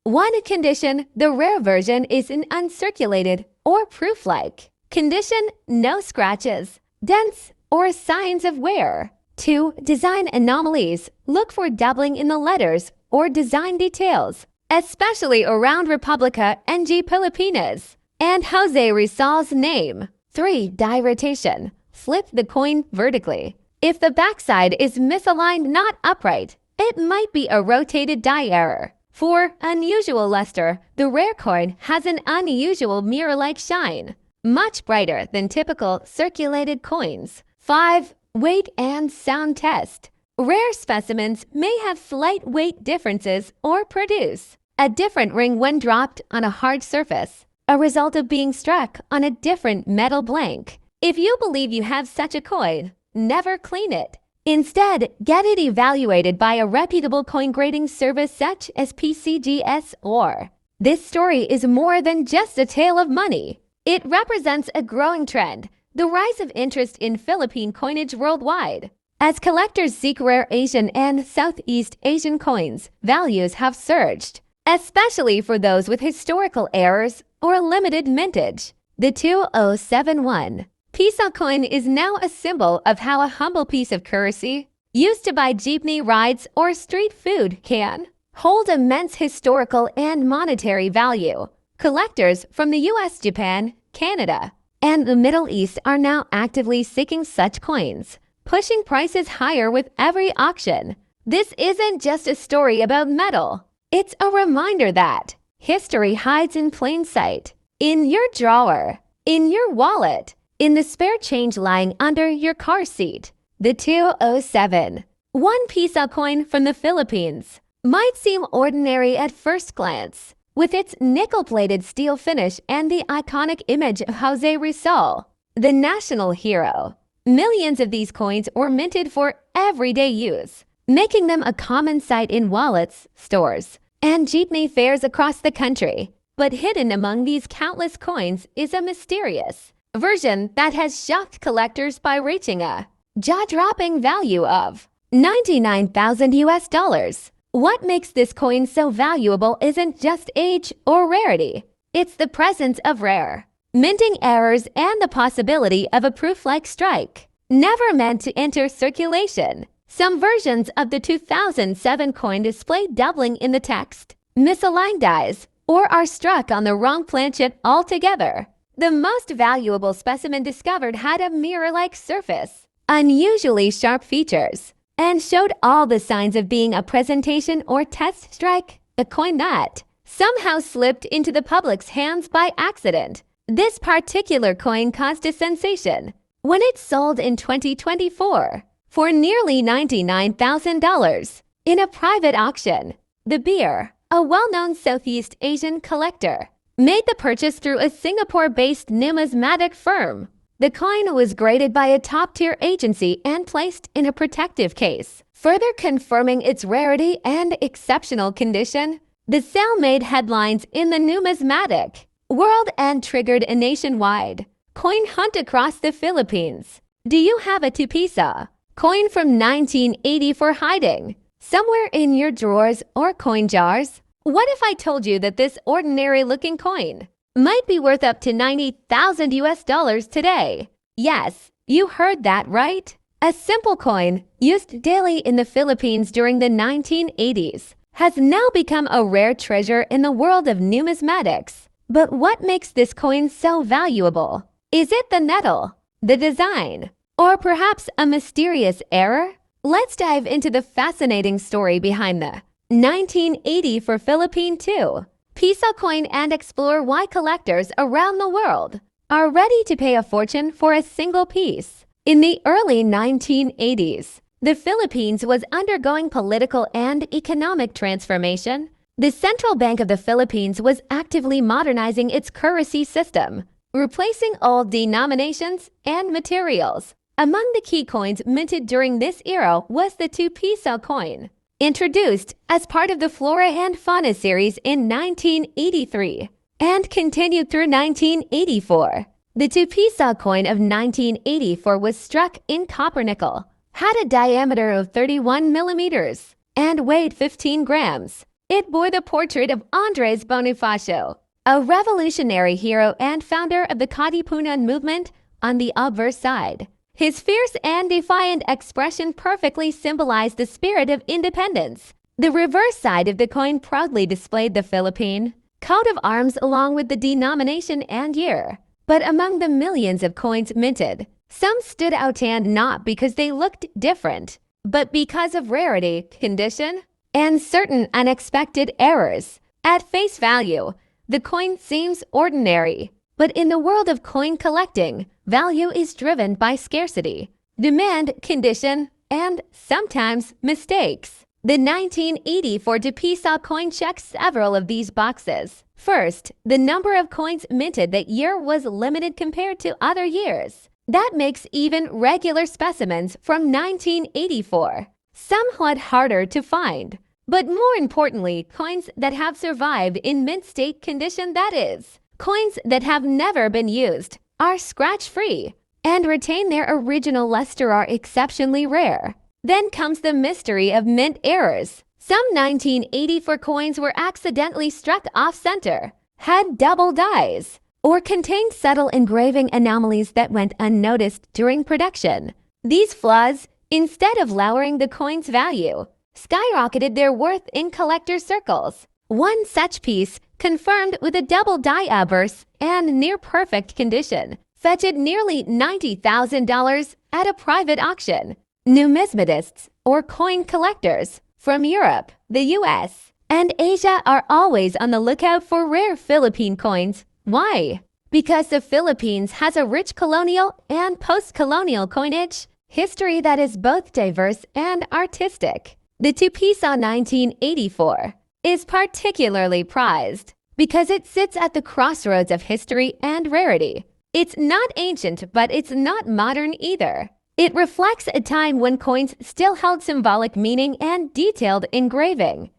1 condition, the rare version is an uncirculated or proof-like. Condition, no scratches, dents, or signs of wear. 2. Design anomalies. Look for doubling in the letters or design details, especially around Republica NG Pilipinas and Jose Rizal's name. 3. Die rotation. Flip the coin vertically. If the backside is misaligned, not upright, it might be a rotated die error. 4. Unusual luster. The rare coin has an unusual mirror-like shine, much brighter than typical circulated coins. 5. Weight and sound test. Rare specimens may have slight weight differences or produce a different ring when dropped on a hard surface, a result of being struck on a different metal blank. If you believe you have such a coin, never clean it. Instead, get it evaluated by a reputable coin grading service such as PCGS or. This story is more than just a tale of money. It represents a growing trend, the rise of interest in Philippine coinage worldwide. As collectors seek rare Asian and Southeast Asian coins, values have surged, especially for those with historical errors or limited mintage. The 2071 Piso coin is now a symbol of how a humble piece of currency, used to buy jeepney rides or street food, can hold immense historical and monetary value. Collectors from the US, Japan, Canada, and the Middle East are now actively seeking such coins, pushing prices higher with every auction. This isn't just a story about metal. It's a reminder that history hides in plain sight, in your drawer, in your wallet, in the spare change lying under your car seat. The 207 1 Piso coin from the Philippines might seem ordinary at first glance, with its nickel-plated steel finish and the iconic image of Jose Rizal, the national hero. Millions of these coins were minted for everyday use, making them a common sight in wallets, stores, and jeepney fares across the country. But hidden among these countless coins is a mysterious version that has shocked collectors by reaching a jaw-dropping value of $99,000. What makes this coin so valuable isn't just age or rarity. It's the presence of rare minting errors and the possibility of a proof-like strike, never meant to enter circulation. Some versions of the 2007 coin display doubling in the text, misaligned dies, or are struck on the wrong planchet altogether. The most valuable specimen discovered had a mirror-like surface, unusually sharp features, and showed all the signs of being a presentation or test strike, a coin that somehow slipped into the public's hands by accident. This particular coin caused a sensation when it sold in 2024 for nearly $99,000 in a private auction. The Beer, a well-known Southeast Asian collector, made the purchase through a Singapore-based numismatic firm. The coin was graded by a top-tier agency and placed in a protective case, further confirming its rarity and exceptional condition. The sale made headlines in the numismatic world and triggered a nationwide coin hunt across the Philippines. Do you have a two-piso coin from 1980 for hiding somewhere in your drawers or coin jars? What if I told you that this ordinary-looking coin might be worth up to $90,000 today? Yes, you heard that right. A simple coin used daily in the Philippines during the 1980s has now become a rare treasure in the world of numismatics. But what makes this coin so valuable? Is it the metal, the design, or perhaps a mysterious error? Let's dive into the fascinating story behind the 1980 for Philippine two-piso coin and explore why collectors around the world are ready to pay a fortune for a single piece. In the early 1980s, the Philippines was undergoing political and economic transformation. The Central Bank of the Philippines was actively modernizing its currency system, replacing old denominations and materials. Among the key coins minted during this era was the two-piso coin, introduced as part of the Flora and Fauna series in 1983 and continued through 1984. The two-piso coin of 1984 was struck in copper nickel, had a diameter of 31 millimeters, and weighed 15 grams. It bore the portrait of Andres Bonifacio, a revolutionary hero and founder of the Katipunan movement, on the obverse side. His fierce and defiant expression perfectly symbolized the spirit of independence. The reverse side of the coin proudly displayed the Philippine coat of arms along with the denomination and year. But among the millions of coins minted, some stood out and not because they looked different, but because of rarity, condition, and certain unexpected errors. At face value, the coin seems ordinary, but in the world of coin collecting, value is driven by scarcity, demand, condition, and sometimes mistakes. The 1984 two-piso coin checks several of these boxes. First, the number of coins minted that year was limited compared to other years. That makes even regular specimens from 1984 somewhat harder to find. But more importantly, coins that have survived in mint state condition, that is, coins that have never been used, are scratch-free, and retain their original luster are exceptionally rare. Then comes the mystery of mint errors. Some 1984 coins were accidentally struck off-center, had double dies, or contained subtle engraving anomalies that went unnoticed during production. These flaws, instead of lowering the coin's value, skyrocketed their worth in collector circles. One such piece, confirmed with a double die obverse and near-perfect condition, fetched nearly $90,000 at a private auction. Numismatists, or coin collectors, from Europe, the US, and Asia are always on the lookout for rare Philippine coins. Why? Because the Philippines has a rich colonial and post-colonial coinage history that is both diverse and artistic. The two-piso 1984 is particularly prized because it sits at the crossroads of history and rarity. It's not ancient, but it's not modern either. It reflects a time when coins still held symbolic meaning and detailed engraving.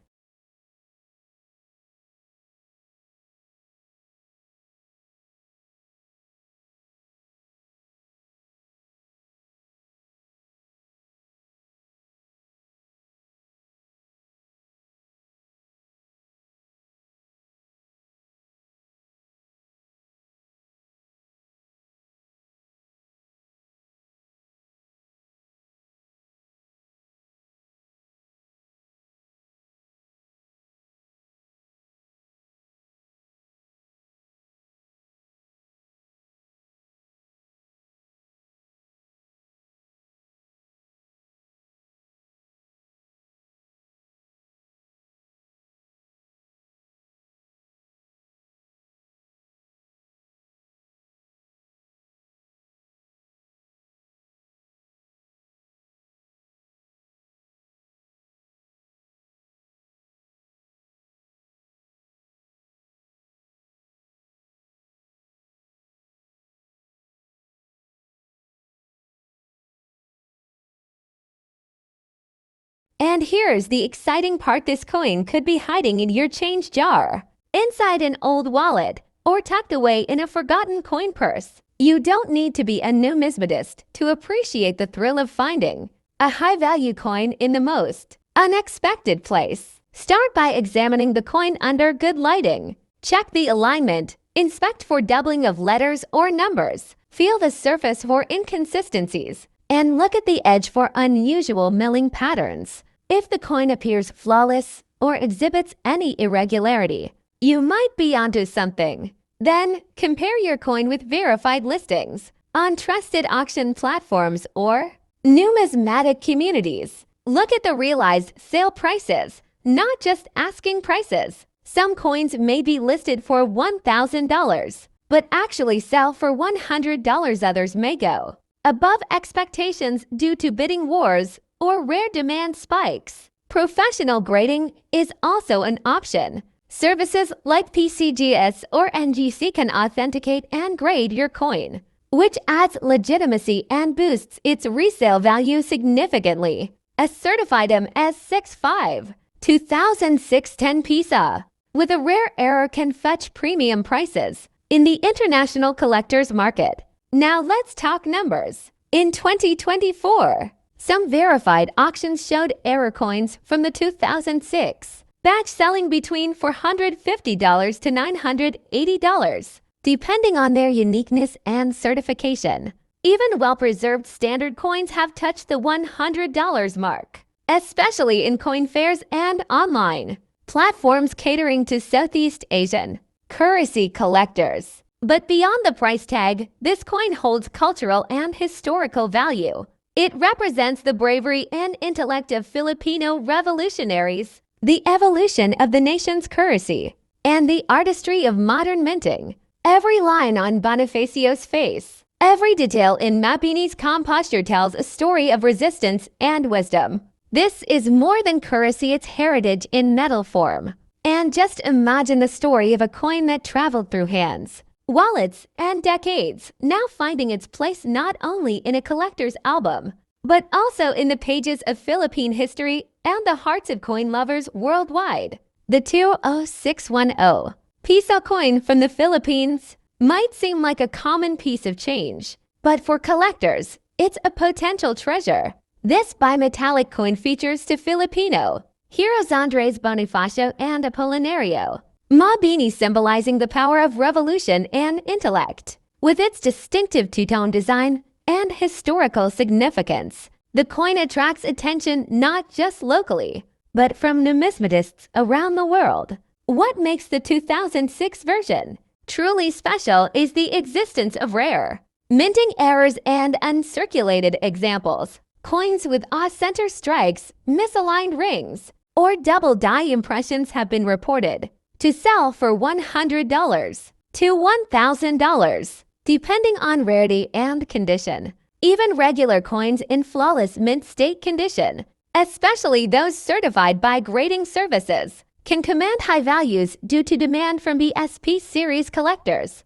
And here's the exciting part: this coin could be hiding in your change jar, inside an old wallet, or tucked away in a forgotten coin purse. You don't need to be a numismatist to appreciate the thrill of finding a high-value coin in the most unexpected place. Start by examining the coin under good lighting. Check the alignment, inspect for doubling of letters or numbers, feel the surface for inconsistencies, and look at the edge for unusual milling patterns. If the coin appears flawless or exhibits any irregularity, you might be onto something. Then, compare your coin with verified listings on trusted auction platforms or numismatic communities. Look at the realized sale prices, not just asking prices. Some coins may be listed for $1,000, but actually sell for $100. Others may go above expectations due to bidding wars or rare demand spikes. Professional grading is also an option. Services like PCGS or NGC can authenticate and grade your coin, which adds legitimacy and boosts its resale value significantly. A certified MS65 2006 10-piso with a rare error can fetch premium prices in the international collector's market. Now let's talk numbers. In 2024, some verified auctions showed error coins from the 2006 batch selling between $450 to $980, depending on their uniqueness and certification. Even well-preserved standard coins have touched the $100 mark, especially in coin fairs and online platforms catering to Southeast Asian currency collectors. But beyond the price tag, this coin holds cultural and historical value. It represents the bravery and intellect of Filipino revolutionaries, the evolution of the nation's currency, and the artistry of modern minting. Every line on Bonifacio's face, every detail in Mabini's calm posture tells a story of resistance and wisdom. This is more than currency, it's heritage in metal form. And just imagine the story of a coin that traveled through hands, wallets, and decades, now finding its place not only in a collector's album, but also in the pages of Philippine history and the hearts of coin lovers worldwide. The 20610 Piso coin from the Philippines might seem like a common piece of change, but for collectors, it's a potential treasure. This bimetallic coin features two Filipino heroes, Andres Bonifacio and Apolinario Mabini, symbolizing the power of revolution and intellect. With its distinctive two-tone design and historical significance, the coin attracts attention not just locally, but from numismatists around the world. What makes the 2006 version truly special is the existence of rare minting errors and uncirculated examples. Coins with off-center strikes, misaligned rings, or double die impressions have been reported to sell for $100 to $1,000, depending on rarity and condition. Even regular coins in flawless mint state condition, especially those certified by grading services, can command high values due to demand from BSP series collectors.